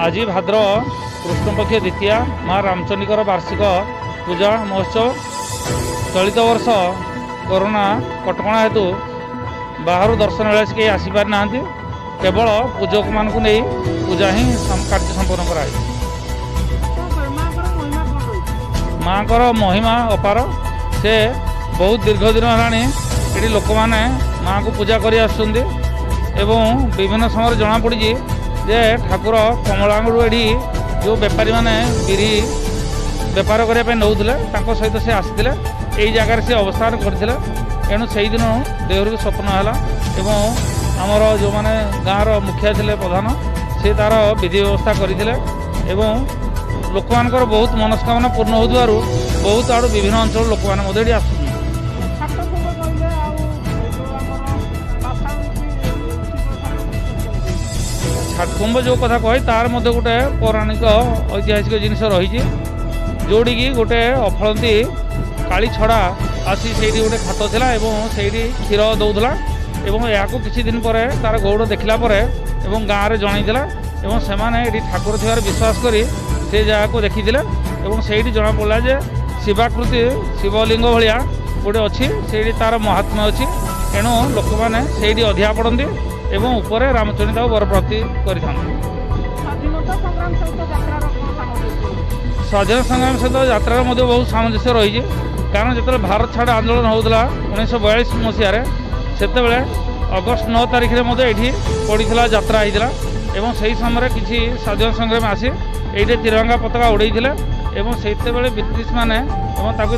आज भाद्र कृष्णपक्ष द्वितीया माँ रामचंडीकर वार्षिक पूजा महोत्सव। चलित वर्ष कोरोना कटकणा हेतु बाहर दर्शन बेले कहीं आसीपार ना, केवल पूजक मानक नहीं पूजा ही कार्य संपन्न कराई। माँ को महिमा अपार, से बहुत दीर्घ दिन है लोक मैंने माँ को पूजा कर विभिन्न समय जना पड़ी जे ठाकुर कमलांगू एडी जो बेपारी माने बिरी बेपार करने नौले सहित से आसी यही जगार से अवस्थान करते। एणु से दिन देहर स्वप्न है आमर जो मैंने गाँव मुखिया थे प्रधान से तार विधि व्यवस्था करते लोक मान बहुत मनस्कामना पूर्ण हो बहुत आड़ विभिन्न अंचल लोक मैंने आस। छाटकुंभ जो कथा कही तार मध्य गोटे पौराणिक ऐतिहासिक जिनस रही जोड़ी की गोटे अफलती काली छड़ा आसी से गोटे खात था से क्षीर दौला या किसी दिन पर तार गौड़ देखला गाँव में जनईला से ठाकुर थी विश्वास कर जगह को देखी से जना पड़ा जे शिवाकृति शिवलिंग भाया गोटे अच्छी से तार महात्म्य अच्छी। एणु लोक मैंने से अधिया पड़ती एवं ऊपर रामचंडी बर प्राप्ति कर स्वाधीनता संग्राम सहित यात्रा बहुत सामंजस्य रही। कारण जो भारत छाड़ आंदोलन होता 1942 मसीह से अगस्ट 9 तारिख में ये पड़ा यात्रा होता से समय किसी स्वाधीनता संग्राम आसी ये तिरंगा पताका उड़े से ब्रिटिश मैंने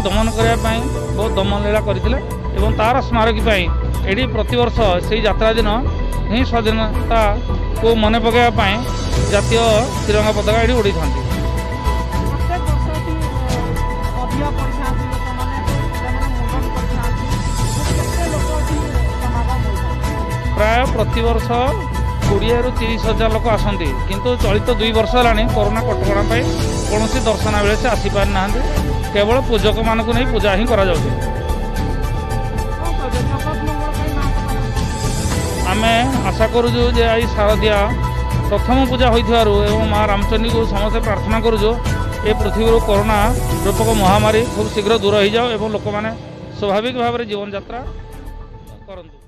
दमन करने बहुत दमन लीला करते तार स्मारकी ये प्रतिवर्ष से यात्रा दिन ही स्वाधीनता को मन पकड़ापी जातीय तिरंगा पताका ये उड़ी था। प्राय प्रतिवर्ष 20 ରୁ 30 हजार लोक आसती किंतु चलित 2 वर्ष है कोरोना कटकणा कौन दर्शन बेले से आसीपार ना, केवल पूजक मानक नहीं पूजा ही करा जाउछि। आमे आशा करूँ जे आई शारदिया प्रथम पूजा हो माँ रामचंडी को समस्त प्रार्थना करूँ ये पृथ्वी कोरोना रूपक महामारी खूब शीघ्र दूर हो जाओ लोक मैंने स्वाभाविक भाव में जीवन यात्रा करंतु।